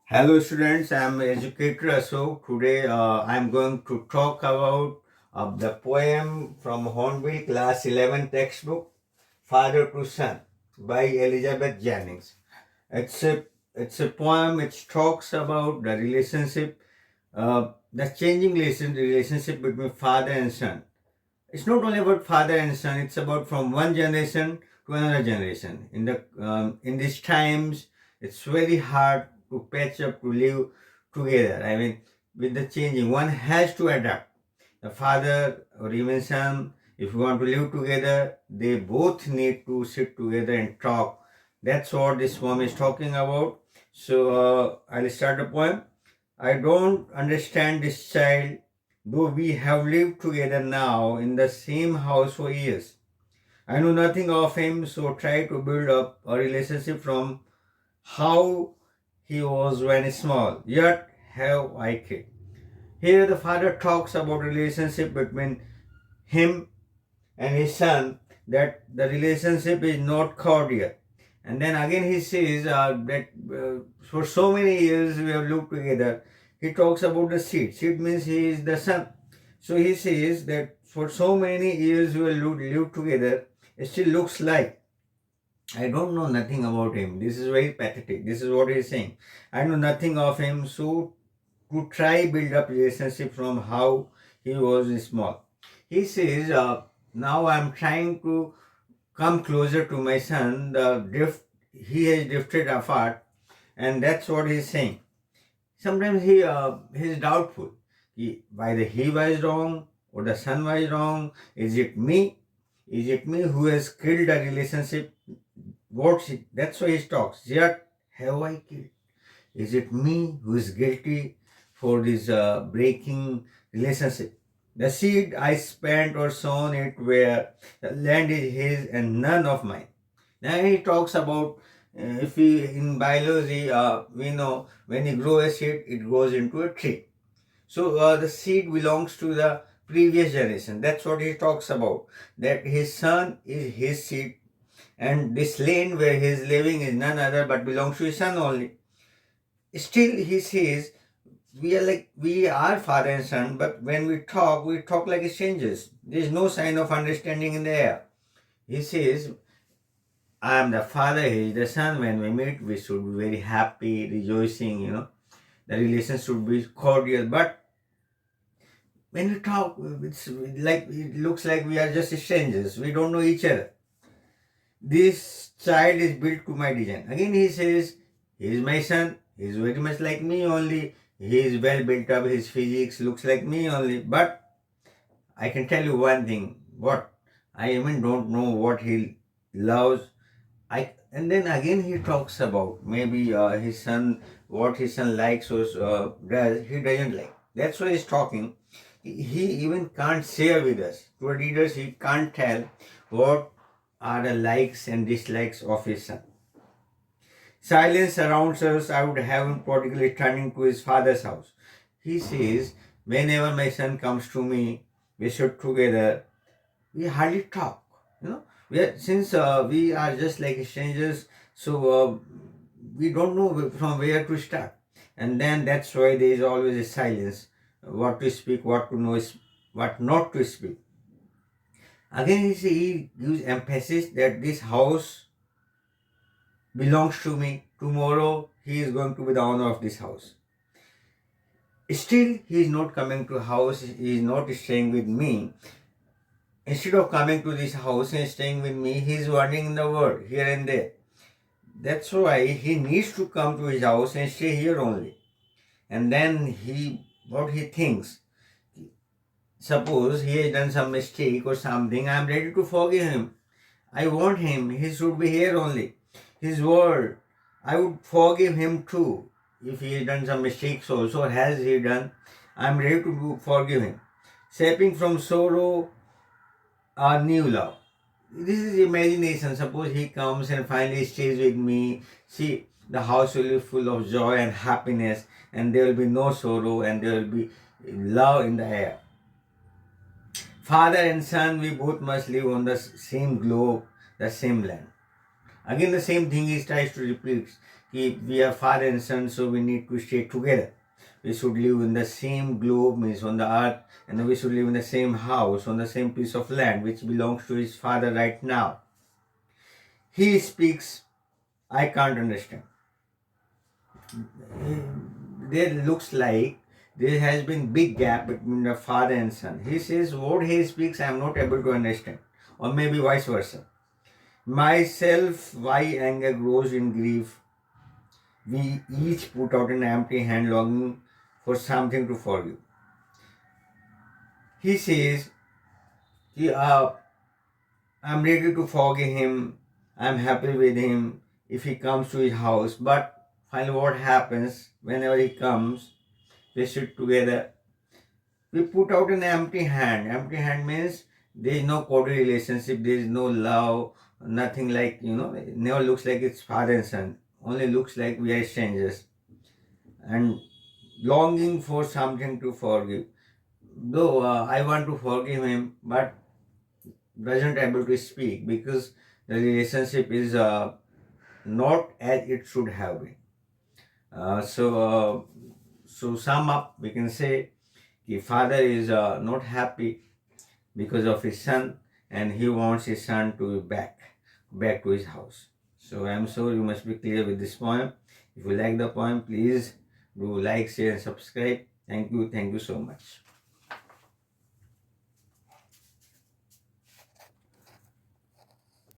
Hello students, I am educator Ashok. Today I am going to talk about the poem from Hornbill Class 11 textbook, Father to Son by Elizabeth Jennings. It's a, it's a poem which talks about the relationship, the changing relationship between father and son. It's not only about father and son, it's about from one generation to another generation. In these times, it's very hard to patch up, to live together. I mean, with the changing, one has to adapt. The father or even son, if you want to live together, they both need to sit together and talk. That's what this poem is talking about. So I'll start the poem. I don't understand this child, though we have lived together now in the same house for years. I know nothing of him, so try to build up a relationship from how he was when small. Yet have I kid. Here the father talks about relationship between him and his son, that the relationship is not cordial. And then again he says that for so many years we have lived together. He talks about the seed. Seed means he is the son. So he says that for so many years we have lived together. It still looks like I don't know nothing about him. This is very pathetic. This is what he is saying. I know nothing of him. So to try build up relationship from how he was small. He says, now I'm trying to come closer to my son. He has drifted apart, and that's what he's saying. Sometimes he's doubtful. Whether he was wrong or the son was wrong. Is it me? Is it me who has killed a relationship? That's why he talks. Yet have I killed? Is it me who is guilty for this breaking relationship? The seed I spent or sown it where the land is his and none of mine. Now he talks about if we in biology we know when you grow a seed it grows into a tree. So the seed belongs to the previous generation. That's what he talks about. That his son is his seed and this land where he is living is none other but belongs to his son only. Still he says we are father and son, but when we talk like strangers. There is no sign of understanding in the air. He says, I am the father, he is the son. When we meet, we should be very happy, rejoicing. The relation should be cordial. But when we talk, it looks like we are just strangers. We don't know each other. This child is built to my design. Again, he says, he is my son. He is very much like me only. He is well built up. His physics looks like me only. But I can tell you one thing. What? I even don't know what he loves. And then again he talks about maybe his son, what his son likes or does, he doesn't like. That's why he's talking. He even can't share with us. To our readers, he can't tell what are the likes and dislikes of his son. Silence surrounds us. I would have him prodigally turning to his father's house. He says, whenever my son comes to me, we sit together, we hardly talk. Since we are just like strangers, so we don't know from where to start. And then that's why there is always a silence. What to speak, what to know, what not to speak. Again, he gives emphasis that this house belongs to me. Tomorrow, he is going to be the owner of this house. Still, he is not coming to house. He is not staying with me. Instead of coming to this house and staying with me, he is wandering in the world here and there. That's why he needs to come to his house and stay here only. And then what he thinks, suppose he has done some mistake or something, I am ready to forgive him. I want him, he should be here only. His word, I would forgive him too. If he has done some mistakes also, has he done, I am ready to forgive him. Shaping from sorrow a new love. This is imagination. Suppose he comes and finally stays with me. See, the house will be full of joy and happiness, and there will be no sorrow, and there will be love in the air. Father and son, we both must live on the same globe, the same land. Again, the same thing he tries to repeat. We are father and son, so we need to stay together. We should live in the same globe, means on the earth, and we should live in the same house, on the same piece of land, which belongs to his father right now. He speaks, I can't understand. There looks like there has been big gap between the father and son. He says what he speaks I am not able to understand, or maybe vice versa. Myself, why anger grows in grief? We each put out an empty hand longing for something to forgive. He says, I'm ready to forgive him, I'm happy with him if he comes to his house. But finally, what happens whenever he comes? We sit together, we put out an empty hand. Empty hand means there is no cordial relationship, there is no love, nothing like, it never looks like it's father and son. Only looks like we are strangers. And longing for something to forgive. Though I want to forgive him, but doesn't able to speak because the relationship is not as it should have been. So sum up, we can say the father is not happy because of his son, and he wants his son to be back to his house. So I am sure you must be clear with this poem. If you like the poem, please do like, share and subscribe. Thank you so much.